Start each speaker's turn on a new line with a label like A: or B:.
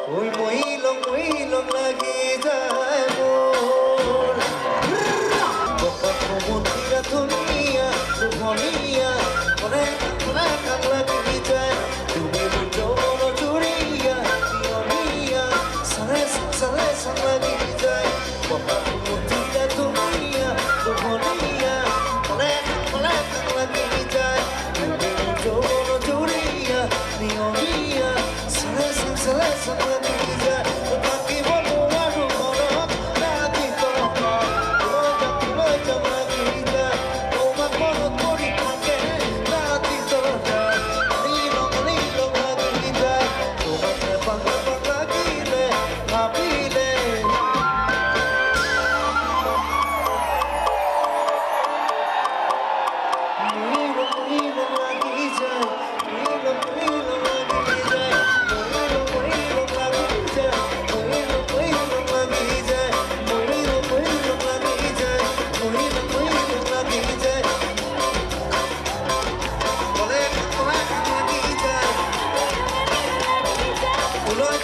A: ওই মহিলং লাগি যায় মোর মন্দিরা ধনিয়া ধনিয়া অনেক অনেক লাগি যায় তুমি যৌন চুরিয়া নিয়মিয়া সালে সালে লাগি যায় মন্দিরা ধনিয়া ধনিয়া অনেক অনেক লাগি যায় তুমি যৌন চুরিয়া নিয়মিয়া সালে সালে লাগি যায় বাকি বলো আরো মরক রাতি তরক Ulo